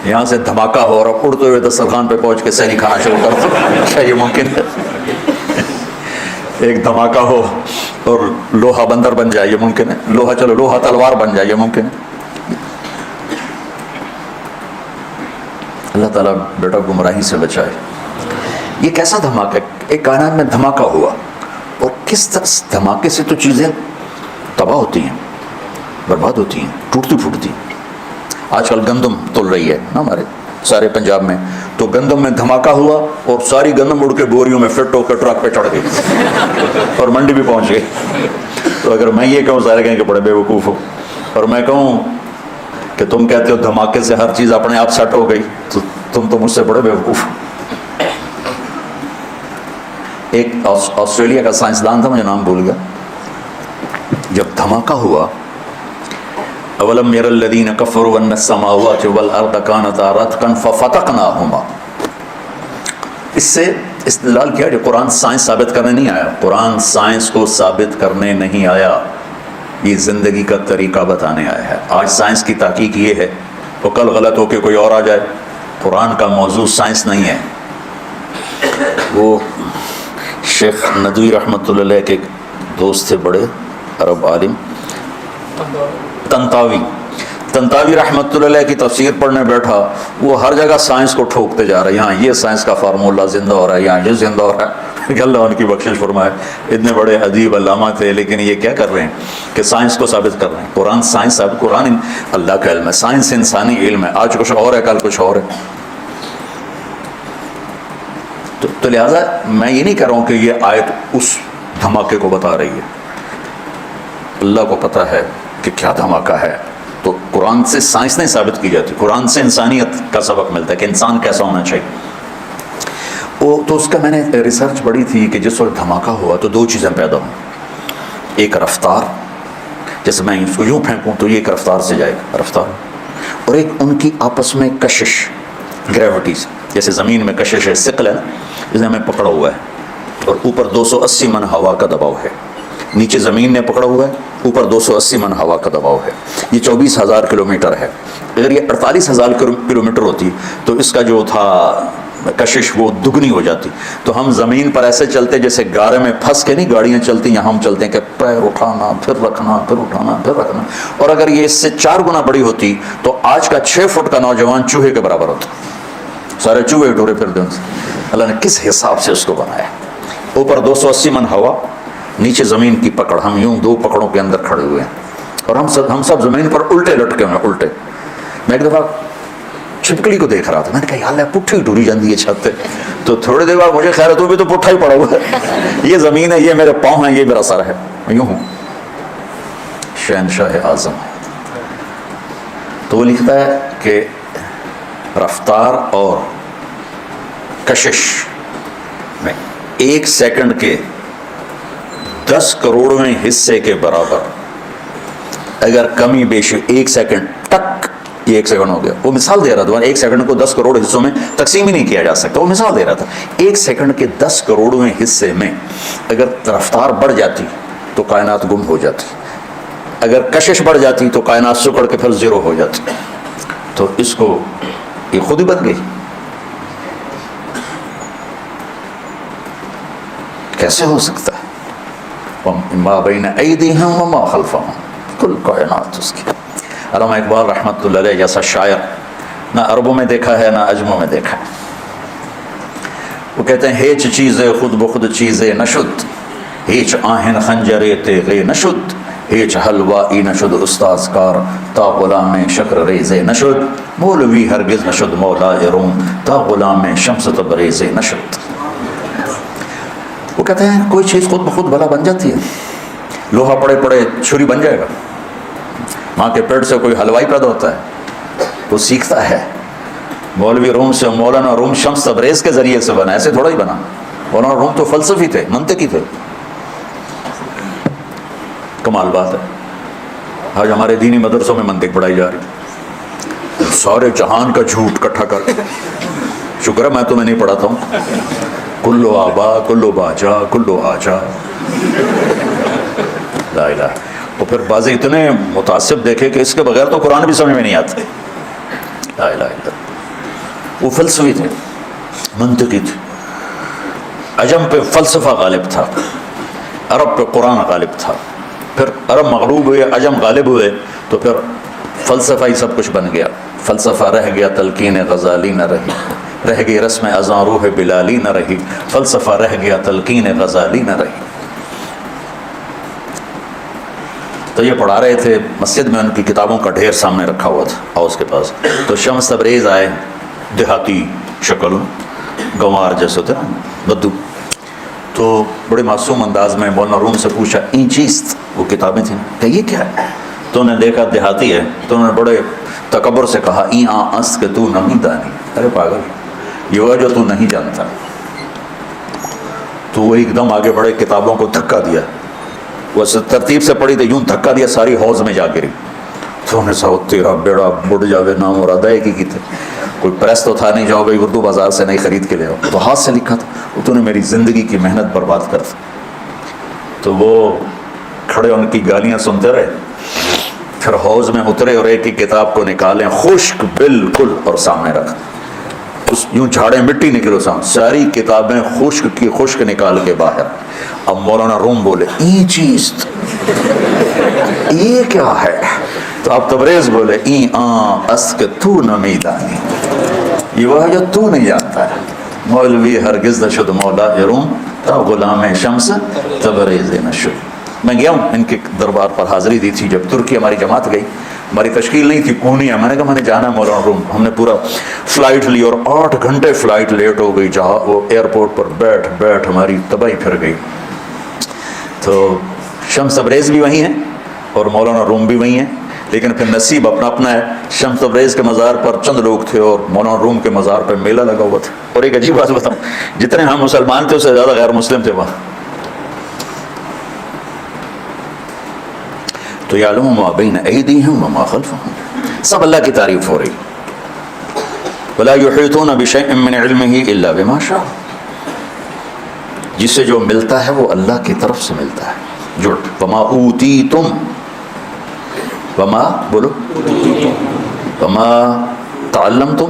یہاں سے دھماکہ ہو اور آپ اڑتے ہوئے دسترخوان پہ پہنچ کے سحری کھانا شروع کر دو، کیا یہ ممکن ہے؟ ایک دھماکہ ہو اور لوہا بندر بن جائے، یہ ممکن ہے؟ لوہا تلوار بن جائے، یہ ممکن ہے؟ اللہ تعالیٰ بیٹا گمراہی سے بچائے. یہ کیسا دھماکہ؟ ایک کائنات میں دھماکہ ہوا اور کس طرح دھماکے سے تو چیزیں تباہ ہوتی ہیں، برباد ہوتی ہیں، ٹوٹتی پھوٹتی. آج کل گندم تل رہی ہے نا ہمارے سارے پنجاب میں، تو گندم میں دھماکہ ہوا اور ساری گندم اڑ کے بوریوں میں فٹ ہو کے ٹرک پہ چڑھ گئی اور منڈی بھی پہنچ گئی. تو اگر میں یہ کہوں سارے کہیں کہ بڑے بے وقوف ہو، اور میں کہوں کہ تم کہتے ہو دھماکے سے ہر چیز اپنے آپ سیٹ ہو گئی، تو تم تو مجھ سے بڑے بے وقوف ہو. ایک آسٹریلیا کا سائنسدان تھا، مجھے نام بھول گیا. جب دھماکہ ہوا، اولم ير الذين كفروا ان السماوات والارض كانتا رتقا ففتقناهما. اس سے استدلال کیا کہ قرآن سائنس ثابت کرنے نہیں آیا، قرآن سائنس کو ثابت کرنے نہیں آیا، یہ زندگی کا طریقہ بتانے آیا ہے. آج سائنس کی تحقیق یہ ہے، تو کل غلط ہو کے کوئی اور آ جائے. قرآن کا موضوع سائنس نہیں ہے. وہ شیخ ندوی رحمۃ اللہ علیہ کے ایک دوست تھے، بڑے عرب عالم، تنتاوی رحمۃ اللہ علیہ کی تفسیر پڑھنے بیٹھا، وہ ہر جگہ سائنس کو ٹھوکتے جا رہے ہیں. یہاں یہ سائنس کا فارمولہ زندہ ہو رہا ہے، یہاں یہ زندہ ہو رہا ہے. کہ اللہ ان کی بخشش فرمائے، اتنے بڑے ادیب علامہ تھے، لیکن یہ کیا کر رہے ہیں کہ سائنس کو ثابت کر رہے ہیں. قرآن سائنس ثابت، قرآن اللہ کا علم ہے، سائنس انسانی علم ہے. آج کچھ اور ہے، کل کچھ اور ہے. تو لہٰذا میں یہ نہیں کہہ رہا ہوں کہ یہ آیت اس دھماکے کو بتا رہی ہے. اللہ کو پتہ ہے کہ کیا دھماکہ ہے. تو قرآن سے سائنس نہیں ثابت کی جاتی، قرآن سے انسانیت کا سبق ملتا ہے کہ انسان کیسا ہونا چاہیے. تو اس کا میں نے ریسرچ پڑھی تھی کہ جس وقت دھماکہ ہوا تو دو چیزیں پیدا ہوں. ایک رفتار، جیسے میں اس کو یوں پھینکوں تو یہ ایک رفتار سے جائے گا، رفتار. اور ایک ان کی آپس میں کشش، گریوٹی سے، جیسے زمین میں کشش ہے، ثقل ہے نا، جسے ہمیں پکڑا ہوا ہے، اور اوپر 280 من ہوا کا دباؤ ہے، نیچے زمین نے پکڑا ہوا ہے، اوپر 280 من ہوا کا دباؤ ہے، یہ 24,000 کلومیٹر ہے۔ اگر یہ 48,000 کلومیٹر ہوتی تو اس کا جو تھا کشش وہ دگنی ہو جاتی۔ تو ہم زمین پر ایسے چلتے جیسے گارے میں پھنس کے نہیں گاڑیاں چلتی، یہاں ہم چلتے ہیں کہ پیر اٹھانا پھر رکھنا، پھر اٹھانا پھر رکھنا، اور اگر یہ اس سے 4 گنا بڑی ہوتی تو آج کا 6 فٹ کا نوجوان چوہے کے برابر ہوتا، سارے چوہے ڈورے پھرتے ان سے۔ اللہ نے کس حساب سے اس کو بنایا، اوپر 280 من ہوا، نیچے زمین کی پکڑ، ہم یوں 2 پکڑوں کے اندر کھڑے ہوئے ہیں، اور ہم سب زمین پر الٹے لٹکے ہوئے ہیں، الٹے۔ میں ایک دفعہ چھپکلی کو دیکھ رہا تھا، میں نے کہا یا اللہ پٹھی ٹوری جاندی ہے چھت پہ، تو تھوڑی دیر بعد مجھے خیر ہے تو بھی تو پٹھا ہی پڑا ہوا ہے، یہ زمین ہے، یہ میرے پاؤں ہیں، یہ میرا سر ہے، میں یوں ہوں، شہنشاہ اعظم ہے۔ تو وہ لکھتا ہے کہ رفتار اور کشش میں 1 سیکنڈ کے 10 کروڑویں حصے کے برابر اگر کمی بیشی، 1 سیکنڈ ٹک، یہ 1 سیکنڈ ہو گیا، وہ مثال دے رہا تھا، 1 سیکنڈ کو 10 کروڑ حصوں میں تقسیم ہی نہیں کیا جا سکتا، وہ مثال دے رہا تھا، 1 سیکنڈ کے 10 کروڑویں حصے میں اگر رفتار بڑھ جاتی تو کائنات گم ہو جاتی، اگر کشش بڑھ جاتی تو کائنات سکڑ کے پھر زیرو ہو جاتی، تو اس کو یہ خود ہی بن گئی۔ کیسے ہو سکتا ہے؟ ما بین ایدیہم وما خلفہم، کل کائنات اس کی۔ علامہ اقبال رحمۃ اللہ علیہ جیسا شاعر نہ عربوں میں دیکھا ہے نہ عجموں میں دیکھا ہے، وہ کہتے ہیں ہیچ چیزیں خود بخود چیزیں نشد، ہیچ آہن خنجرے تیغے نشد، ہیچ حلوائی نشد استاذ کار تا غلام شکر ریزے نشد، مولوی ہرگز نشد مولا روم تا غلام شمس تبریزے نشد۔ وہ کہتے ہیں کوئی چیز خود بخود بھلا بن جاتی ہے، لوہا پڑے پڑے چھری بن جائے گا، ماں کے پیٹ سے کوئی حلوائی پیدا ہوتا ہے، وہ سیکھتا ہے، مولوی روم سے مولانا روم شمس تبریز کے ذریعے سے بنا، ایسے تھوڑا ہی بنا، مولانا روم تو فلسفی تھے، منطقی تھے۔ کمال بات ہے، آج ہمارے دینی مدرسوں میں منطق پڑھائی جا رہی، سارے جہان کا جھوٹ اکٹھا کر کے، شکر ہے میں تمہیں نہیں پڑھاتا ہوں، کلو آبا کلو باجا کلو آجا، لا الہ۔ اور پھر بعض اتنے متعصب دیکھے کہ اس کے بغیر تو قرآن بھی سمجھ میں نہیں آتے، لا الہ الا اللہ۔ وہ فلسفی تھے، منطقی تھے، عجم پہ فلسفہ غالب تھا، عرب پہ قرآن غالب تھا، پھر عرب مغلوب ہوئے، عجم غالب ہوئے، تو پھر فلسفہ ہی سب کچھ بن گیا، فلسفہ رہ گیا تلقین غزالی نہ رہی، رہ گئی رسم اذاں روح بلالی نہ رہی، فلسفہ رہ گیا تلقین غزالی نہ رہی۔ تو یہ پڑھا رہے تھے مسجد میں، ان کی کتابوں کا ڈھیر سامنے رکھا ہوا تھا اور اس کے پاس، تو شمس تبریز آئے، دیہاتی شکل، گنوار جیسے ہوتے نا، بدو، تو بڑے معصوم انداز میں مولانا روم سے پوچھا این چیست، وہ کتابیں تھیں، کہ یہ کیا ہے؟ تو انہوں نے دیکھا دیہاتی ہے، تو انہوں نے بڑے تکبر سے کہا این آن اس کہ تو نہیں دانی، ارے پاگل، یہ وہ جو تو نہیں جانتا۔ تو وہ ایک دم آگے بڑھے، کتابوں کو دھکا دیا، وہ ترتیب سے پڑھی تو یوں دھکا دیا، ساری حوض میں جا گری۔ تو انہوں نے کہا تیرا بیڑا بڑھ جاوے، نام مراد ہے کی تھے، کوئی پریس تو تھا نہیں، جاؤ بھائی اردو بازار سے نہیں خرید کے لے آؤ، تو ہاتھ سے لکھا تھا، تو نے میری زندگی کی محنت برباد کر دی۔ تو وہ کھڑے ان کی گالیاں سنتے رہے، پھر حوض میں اترے اور ایک ہی کتاب کو نکالیں خشک بالکل اور سامنے رکھ، اس یوں جھاڑے مٹی نکلو سامنے، ساری کتابیں خشک کی خشک نکال کے باہر۔ اب مولانا روم بولے این چیز، یہ کیا ہے؟ تو اب تبریز بولے این آن اس کہ تو نمیدانی، یہ وہ ہے جو تو نہیں جانتا ہے، مولوی ہرگز نشد مولا روم تا غلام شمس تبریز نشد۔ میں گیا ہوں ان کے دربار پر، حاضری دی تھی جب ترکی ہماری جماعت گئی، ہماری تشکیل نہیں تھی، پورنیا، میں نے کہا میں نے جانا ہے مولانا روم، ہم نے پورا فلائٹ لی اور 8 گھنٹے فلائٹ لیٹ ہو گئی، جہاں وہ ایئرپورٹ پر بیٹھ بیٹھ ہماری تباہی پھر گئی۔ تو شمس تبریز بھی وہیں ہیں اور مولانا روم بھی وہیں ہیں، لیکن پھر نصیب اپنا اپنا ہے، شمس تبریز کے مزار پر چند لوگ تھے اور مولانا روم کے مزار پر میلہ لگا ہوا تھا۔ اور ایک عجیب بات بتاؤں، جتنے ہم مسلمان تھے اس سے زیادہ غیر مسلم تھے وہاں۔ تو یعلم ما بین ایدیہم وما خلفہم، سب اللہ کی تعریف ہو رہی. وَلَا يُحِيطُونَ بِشَيْءٍ مِّنْ عِلْمِهِ إِلَّا بِمَا شَاءَ. جسے جو ملتا ہے وہ اللہ کی طرف سے ملتا ہے. جڑ وَمَا أُوتِيتُمْ وَمَا بولو وَمَا تَعَلَّمْتُمْ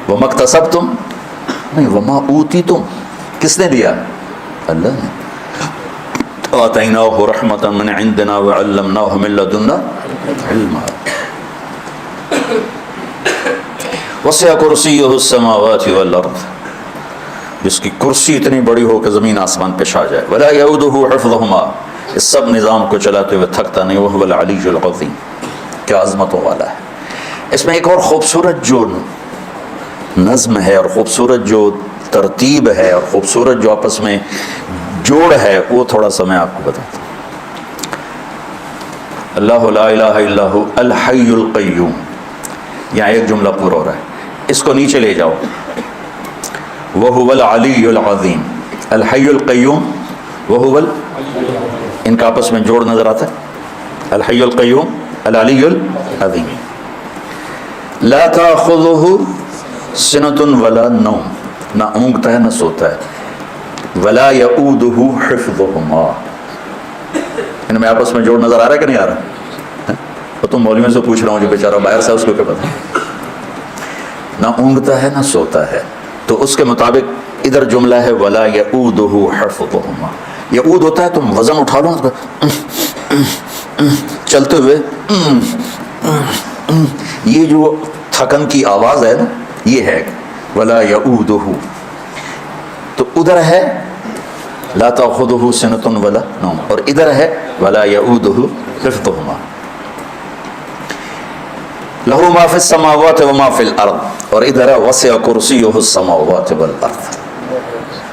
وَمَا اكْتَسَبْتُمْ نہیں وَمَا أُوتِيتُمْ کس نے دیا؟ اللہ نے. آتَيْنَاهُ رَحْمَةً مِّنْ عِنْدِنَا وَعَلَّمْنَاهُ مِن لَّدُنَّا عِلْمًا. وسع کرسیہ السماوات والارض. جس کی کرسی اتنی بڑی ہو کہ زمین آسمان پہ چھا جائے. ولا یعودہ حفظہما. اس سب نظام کو چلاتے ہوئے تھکتا نہیں. وہو العلی العظیم. کیا عظمتوں والا ہے. اس میں ایک اور خوبصورت جو نظم ہے اور خوبصورت جو ترتیب ہے اور خوبصورت جو آپس میں جوڑ ہے وہ تھوڑا سا میں آپ کو بتاتا ہوں. اللہ لا الہ الا ہو الحی القیوم. یہاں ایک جملہ پورا ہو رہا ہے. اس کو نیچے لے جاؤ. وَهُوَ الْعَلِيُّ الْعَظِيمُ. الْحَيُّ الْقَيُّومُ وَهُوَ ان کا آپس میں جوڑ نظر آتا ہے. الْحَيُّ الْقَيُّومُ الْعَلِيُّ الْعَظِيمُ. لَا تَأْخُذُهُ سِنَةٌ وَلَا نَوْمٌ. نہ اونگتا ہے نہ سوتا ہے. وَلَا يَئُودُهُ حِفْظُهُمَا. ان میں آپس میں جوڑ نظر آ رہا ہے کہ نہیں آ رہا؟ تو تم مولویوں سے پوچھ رہا ہوں جو بیچارہ باہر سے اس کو کیا پتا. نہ اونگتا ہے نہ سوتا ہے. تو اس کے مطابق ادھر جملہ ہے وَلَا يَئُودُهُ حِفْظُهُمَا. یعود ہوتا ہے تم وزن اٹھا لو چلتے ہوئے یہ جو تھکن کی آواز ہے نا یہ ہے وَلَا يَئُودُهُ. تو ادھر ہے لا تأخذه سنة ولا نوم اور ادھر ہے وَلَا يَئُودُهُ حِفْظُهُمَا. لَهُ مَا فِي السَّمَاوَاتِ وَمَا فِي الْأَرْضِ. اور ادھر ہے وَسِعَ كُرْسِيُّهُ السَّمَاوَاتِ وَالْأَرْضِ.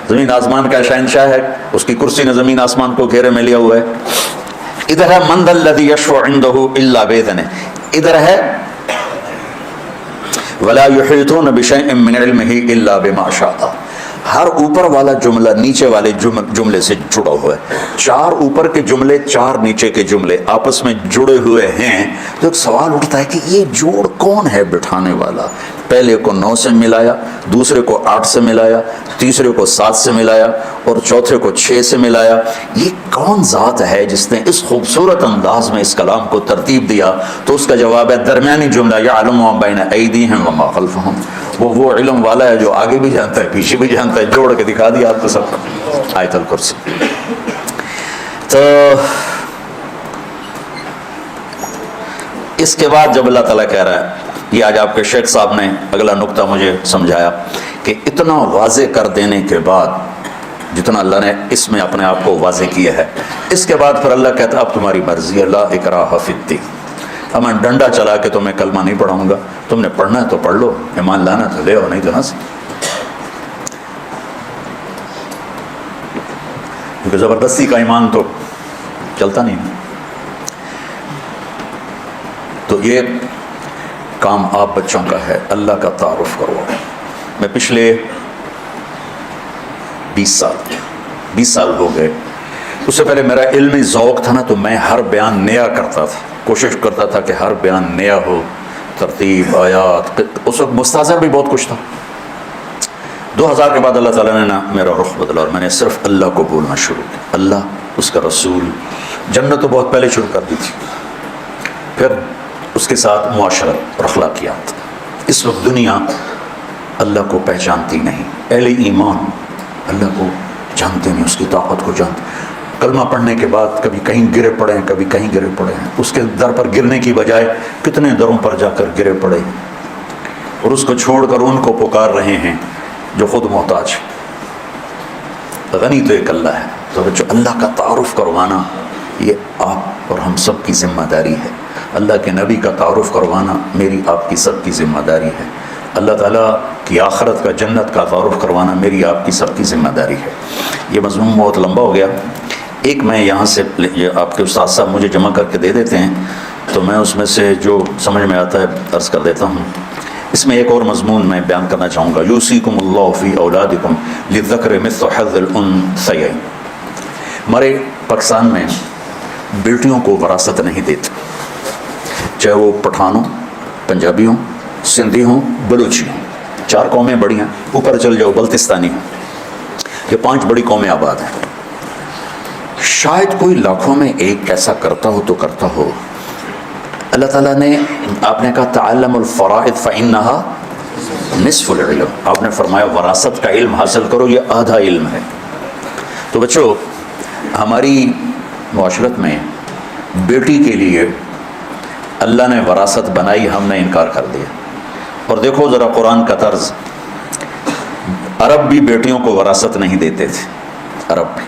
زمین آسمان کا شہنشاہ ہے. اس کی کرسی نے زمین آسمان کو گھیرے میں لیا ہوا ہے. ادھر ہے مَنْ ذَا الَّذِي يَشْفَعُ عِنْدَهُ إِلَّا بِإِذْنِهِ. ادھر ہے وَلَا يُحِيطُونَ بِشَيْءٍ مِّنْ عِلْمِهِ إِلَّا بِمَا شَاءَ. ہر اوپر والا جملہ نیچے والے جملے سے جڑا ہوا ہے. چار اوپر کے جملے چار نیچے کے جملے آپس میں جڑے ہوئے ہیں. تو ایک سوال اٹھتا ہے کہ یہ جوڑ کون ہے بٹھانے والا. پہلے کو 9 سے ملایا, دوسرے کو 8 سے ملایا, تیسرے کو 7 سے ملایا اور چوتھے کو 6 سے ملایا. یہ کون ذات ہے جس نے اس خوبصورت انداز میں اس کلام کو ترتیب دیا؟ تو اس کا جواب ہے درمیانی جملہ یعلم ما بین ایدیہم وما خلفہم. وہ علم والا ہے جو آگے بھی جانتا ہے پیچھے بھی جانتا ہے. جوڑ کے دکھا دیا آپ کو سب. آیت الکرسی. تو اس کے بعد جب اللہ تعالیٰ کہہ رہا ہے, یہ آج آپ کے شیخ صاحب نے اگلا نقطہ مجھے سمجھایا کہ اتنا واضح کر دینے کے بعد جتنا اللہ نے اس میں اپنے آپ کو واضح کیا ہے, اس کے بعد پھر اللہ کہتا ہے اب تمہاری مرضی ہے. لا اکراہ فی الدین. اب میں ڈنڈا چلا کے تمہیں کلمہ نہیں پڑھاؤں گا. تم نے پڑھنا ہے تو پڑھ لو, ایمان لانا تو لے ہو, نہیں تو نہ سی. کیونکہ زبردستی کا ایمان تو چلتا نہیں. تو یہ کام آپ بچوں کا ہے. اللہ کا تعارف کرو. میں پچھلے 20 سال ہو گئے. اس سے پہلے میرا علمی ذوق تھا نا, تو میں ہر بیان نیا کرتا تھا, کوشش کرتا تھا کہ ہر بیان نیا ہو, ترتیب, آیات. اس وقت مستحضر بھی بہت کچھ تھا. 2000 کے بعد اللہ تعالیٰ نے نا میرا رخ بدلا اور میں نے صرف اللہ کو بولنا شروع کیا. اللہ, اس کا رسول, جنت تو بہت پہلے شروع کر دی تھی. پھر اس کے ساتھ معاشرت اور اخلاقیات. اس وقت دنیا اللہ کو پہچانتی نہیں. اہل ایمان اللہ کو جانتے نہیں, اس کی طاقت کو جانتے. کلمہ پڑھنے کے بعد کبھی کہیں گرے پڑے ہیں, کبھی کہیں گرے پڑے ہیں. اس کے در پر گرنے کی بجائے کتنے دروں پر جا کر گرے پڑے, اور اس کو چھوڑ کر ان کو پکار رہے ہیں جو خود محتاج. غنی تو ایک اللہ ہے. تو بچوں, اللہ کا تعارف کروانا یہ آپ اور ہم سب کی ذمہ داری ہے. اللہ کے نبی کا تعارف کروانا میری آپ کی سب کی ذمہ داری ہے. اللہ تعالیٰ کی آخرت کا, جنت کا تعارف کروانا میری آپ کی سب کی ذمہ داری ہے. یہ مضمون بہت لمبا ہو گیا. ایک میں یہاں سے آپ کے استاد صاحب مجھے جمع کر کے دے دیتے ہیں, تو میں اس میں سے جو سمجھ میں آتا ہے عرض کر دیتا ہوں. اس میں ایک اور مضمون میں بیان کرنا چاہوں گا. یوصیکم اللہ فی اولادکم للذکر مثل حظ الانثیین. ہمارے پاکستان میں بیٹیوں کو وراثت نہیں دیتے. چاہے وہ پٹھان ہوں، پنجابی ہوں، سندھی ہوں، بلوچی ہوں، 4 قومیں بڑی ہیں، اوپر چل جاؤ بلتستانی ہوں، یہ 5 بڑی قومیں آباد ہیں. شاید کوئی لاکھوں میں ایک ایسا کرتا ہو تو کرتا ہو. اللہ تعالیٰ نے، آپ نے کہا تعلم الفرائض فإنها نصف العلم، آپ نے فرمایا وراثت کا علم حاصل کرو، یہ آدھا علم ہے. تو بچوں، ہماری معاشرت میں بیٹی کے لیے اللہ نے وراثت بنائی، ہم نے انکار کر دیا. اور دیکھو ذرا قرآن کا طرز، عرب بھی بیٹیوں کو وراثت نہیں دیتے تھے، عرب بھی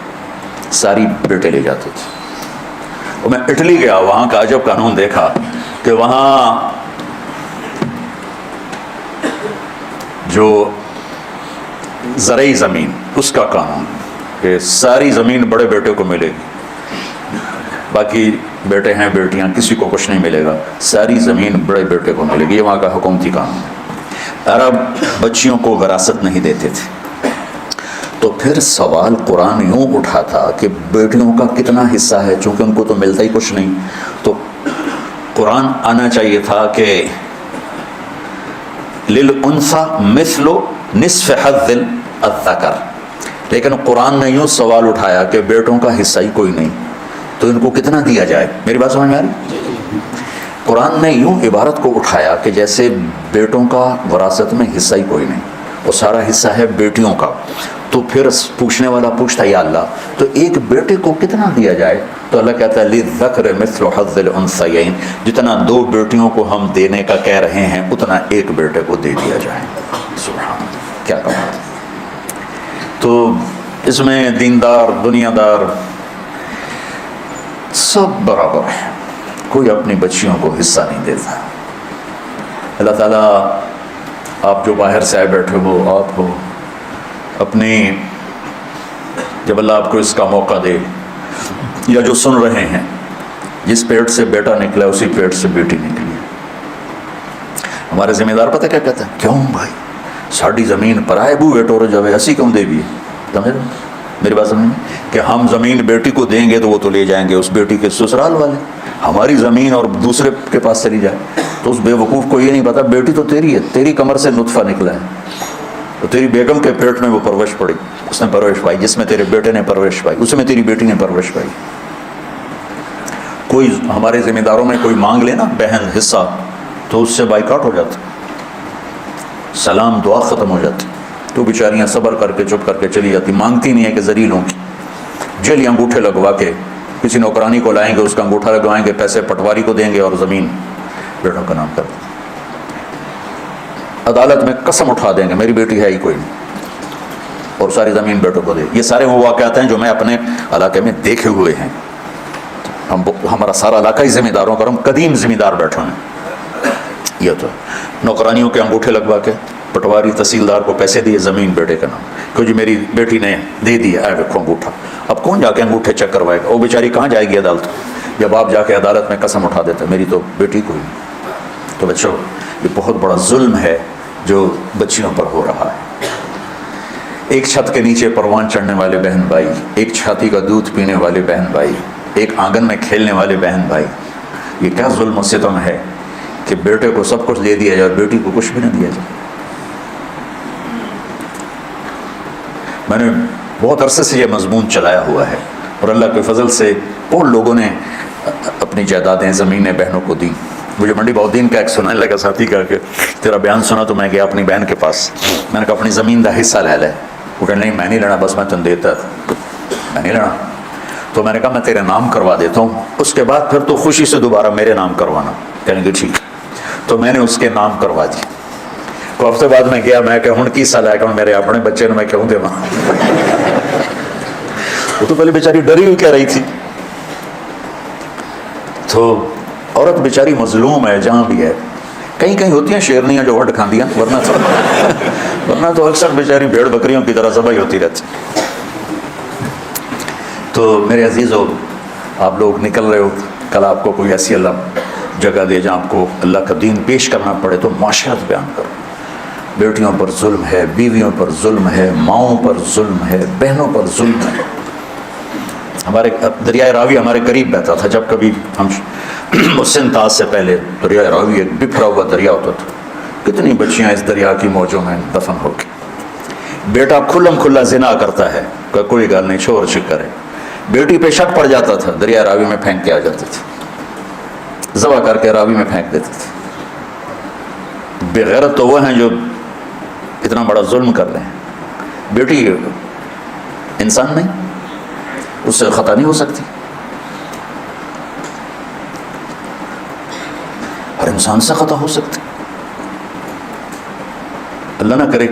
ساری بیٹے لے جاتے تھے. اور میں اٹلی گیا، وہاں کا عجب قانون دیکھا کہ وہاں جو زرعی زمین، اس کا قانون کہ ساری زمین بڑے بیٹے کو ملے گی، باقی بیٹے ہیں بیٹیاں کسی کو کچھ نہیں ملے گا، ساری زمین بڑے بیٹے کو ملے گی. یہ وہاں کا حکومتی قانون ہے. عرب بچیوں کو وراثت نہیں دیتے تھے. تو پھر سوال قرآن یوں اٹھا تھا کہ بیٹیوں کا کتنا حصہ ہے، چونکہ ان کو تو ملتا ہی کچھ نہیں. تو قرآن آنا چاہیے تھا کہ لِلْأُنْثَى مِثْلُ نِصْفِ حَظِّ الذَّكَرِ، لیکن قرآن نے یوں سوال اٹھایا کہ بیٹوں کا حصہ ہی کوئی نہیں، تو ان کو کتنا دیا جائے. میری بات سمجھ میں آ رہی؟ قرآن نے یوں عبارت کو اٹھایا کہ جیسے بیٹوں کا وراثت میں حصہ ہی کوئی نہیں، وہ سارا حصہ ہے بیٹیوں کا. تو پھر پوچھنے والا پوچھتا یا اللہ تو ایک بیٹے کو کتنا دیا جائے؟ تو اللہ کہتا ہے لِلذَّكَرِ مِثْلُ حَظِّ الْأُنْثَيَيْنِ، جتنا 2 بیٹیوں کو ہم دینے کا کہہ رہے ہیں اتنا ایک بیٹے کو دے دیا جائے. سبحان اللہ، کیا کمال. تو اس میں دیندار دنیا دار سب برابر ہے، کوئی اپنی بچیوں کو حصہ نہیں دیتا. اللہ تعالیٰ آپ جو باہر سے آئے بیٹھے ہو، آپ ہو اپنی، جب اللہ آپ کو اس کا موقع دے، یا جو سن رہے ہیں، جس پیٹ سے بیٹا نکلا اسی پیٹ سے بیٹی نکلی. ہمارے ذمہ دار پتہ کیا کہتے ہیں؟ کیوں بھائی ساڑی زمین پرائے بو بیٹو جب اسی کیوں دے بھی. سمجھ میری بات سمجھ میں کہ ہم زمین بیٹی کو دیں گے تو وہ تو لے جائیں گے اس بیٹی کے سسرال والے، ہماری زمین اور دوسرے کے پاس چلی جائے. تو اس بے وقوف کو یہ نہیں پتا بیٹی تو تیری ہے، تیری کمر سے نطفہ نکلا ہے، تو تیری بیگم کے پیٹ میں وہ پرورش پڑی، اس نے پرورش پائی، جس میں تیرے بیٹے نے پرورش پائی اس میں تیری بیٹی نے پرورش پائی. کوئی ہمارے ذمہ داروں میں کوئی مانگ لینا بہن حصہ تو اس سے بائیکاٹ ہو جاتا، سلام دعا ختم ہو جاتی. تو بیچاریاں صبر کر کے چپ کر کے چلی جاتی، مانگتی نہیں ہے کہ ذلیلوں کی. جیلی انگوٹھے لگوا کے کسی نوکرانی کو لائیں گے، اس کا انگوٹھا لگوائیں گے، پیسے پٹواری کو دیں گے اور زمین بیٹوں کا نام کر دیں. عدالت میں قسم اٹھا دیں گے میری بیٹی ہے ہی کوئی نہیں، اور ساری زمین بیٹوں کو دے. یہ سارے وہ واقعات ہیں جو میں اپنے علاقے میں دیکھے ہوئے ہیں. ہمارا سارا علاقہ ہی ذمہ داروں کا، ہم قدیم ذمہ دار بیٹھے ہیں. یہ تو نوکرانیوں کے انگوٹھے لگوا کے پٹواری تحصیلدار کو پیسے دیے، زمین بیٹے کا نام، کہ جی میری بیٹی نے دے دیا ہے، رکھو انگوٹھا. اب کون جا کے انگوٹھے چیک کروائے گا؟ وہ بیچاری کہاں جائے گی عدالت، جب آپ جا کے عدالت میں قسم اٹھا دیتے میری تو بیٹی کوئی نہیں. تو بچوں یہ بہت بڑا ظلم ہے جو بچیوں پر ہو رہا ہے. ایک چھت کے نیچے پروان چڑھنے والے بہن بھائی، ایک چھاتی کا دودھ پینے والے بہن بھائی، ایک آنگن میں کھیلنے والے بہن بھائی، یہ کیا ظلم و ستم ہے کہ بیٹے کو سب کچھ دے دیا جائے اور بیٹی کو کچھ بھی نہ دیا جائے. میں نے بہت عرصے سے یہ مضمون چلایا ہوا ہے اور اللہ کے فضل سے بہت لوگوں نے اپنی جائیدادیں زمینیں بہنوں کو دیں. مجھے منڈی بہودین کا ایک سننے لگا ساتھی کا کہ تیرا بیان سنا تو میں گیا اپنی بہن کے پاس، میں نے کہا اپنی زمین کا حصہ لے لے. وہ کہنے نہیں میں نہیں لینا، بس میں تم دیتا، میں نہیں لینا. تو میں نے کہا میں تیرے نام کروا دیتا ہوں، اس کے بعد پھر تو خوشی سے دوبارہ میرے نام کروانا. کہنے کہ ٹھیک. تو میں نے اس کے نام کروا دی. تو ہفتے بعد میں گیا، میں کہ ہوں کی سال ہے کہ میرے اپنے بچے نے میں کیوں دے وہاں. وہ تو پہلے بیچاری ڈری ہوئی کہہ رہی تھی. تو عورت بیچاری مظلوم ہے جہاں بھی ہے. کہیں کہیں ہوتی ہیں شیرنیاں جو وڈ کھاندیاں، ورنہ تو اکثر بیچاری بھیڑ بکریوں کی طرح ذبح ہوتی رہتی. تو میرے عزیزو، آپ لوگ نکل رہے ہو، کل آپ کو کوئی ایسی اللہ جگہ دے جہاں آپ کو اللہ کا دین پیش کرنا پڑے تو معاشرت بیان کرو. بیٹیوں پر ظلم ہے، بیویوں پر ظلم ہے، ماؤں پر ظلم ہے، بہنوں پر ظلم ہے. ہمارے دریائے راوی ہمارے قریب بہتا تھا، جب کبھی ہم سنتاز سے پہلے دریائے راوی ایک بکھرا ہوا دریا ہوتا تھا، کتنی بچیاں اس دریا کی موجوں میں دفن ہو کے. بیٹا کھلم کھلا زنا کرتا ہے، کوئی گل نہیں، چھوڑ چکر ہے. بیٹی پہ شک پڑ جاتا تھا، دریا راوی میں پھینک کے آ جاتے تھے، ذبح کر کے راوی میں پھینک دیتے تھے. بغیرت تو وہ ہیں جو اتنا بڑا ظلم کر رہے ہیں. بیٹی انسان نہیں، اس سے خطا نہیں ہو سکتی. ہر انسان سے خطا ہو سکتی. اللہ نہ کرے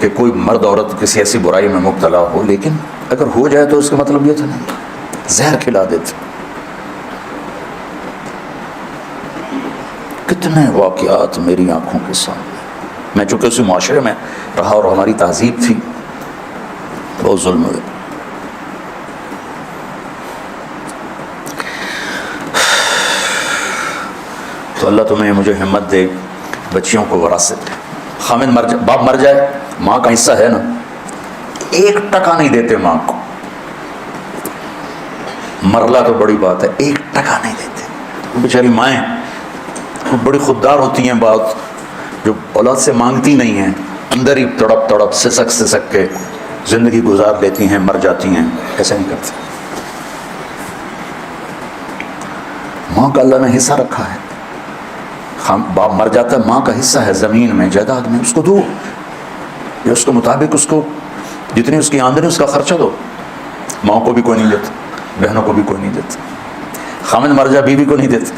کہ کوئی مرد عورت کسی ایسی برائی میں مبتلا ہو، لیکن اگر ہو جائے تو اس کا مطلب یہ تو نہیں زہر کھلا دیتے. کتنے واقعات میری آنکھوں کے سامنے. میں چونکہ اسی معاشرے میں رہا اور ہماری تہذیب تھی، بہت ظلم ہوئے. تو اللہ تمہیں مجھے ہمت دے، بچیوں کو وراثت دے. خامد باپ مر جائے، ماں کا حصہ ہے نا، 1 ٹکا نہیں دیتے ماں کو. مرلہ تو بڑی بات ہے، 1 ٹکا نہیں دیتے. بیچاری مائیں بڑی خوددار ہوتی ہیں، بات جو اولاد سے مانگتی نہیں ہیں، اندر ہی تڑپ تڑپ سسک کے زندگی گزار لیتی ہیں، مر جاتی ہیں. ایسا نہیں کرتے. ماں کا اللہ نے حصہ رکھا ہے. باپ مر جاتا ہے، ماں کا حصہ ہے زمین میں، جائیداد میں، اس کو دو، یا اس کے مطابق اس کو جتنی اس کی آمدنی اس کا خرچہ دو. ماں کو بھی کوئی نہیں دیتا، بہنوں کو بھی کوئی نہیں دیتا. خامد مر جائے بیوی کو نہیں دیتا.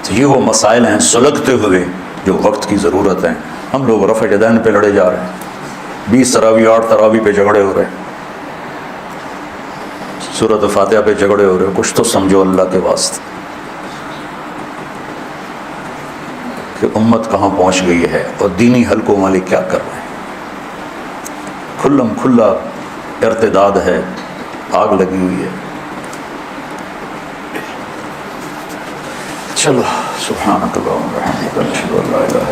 تو یہ وہ مسائل ہیں سلگتے ہوئے جو وقت کی ضرورت ہے. ہم لوگ رفع یدین پہ لڑے جا رہے ہیں، 20 تراویح 8 تراویح پہ جھگڑے ہو رہے ہیں، سورۃ فاتحہ پہ جھگڑے ہو رہے ہیں. کچھ تو سمجھو اللہ کے واسطے کہ امت کہاں پہنچ گئی ہے اور دینی حلقوں والے کیا کر رہے ہیں. کھلم کھلا ارتداد ہے، آگ لگی ہوئی ہے. چلو سبحانک اللہم و بحمدک، اشہد ان لا الہ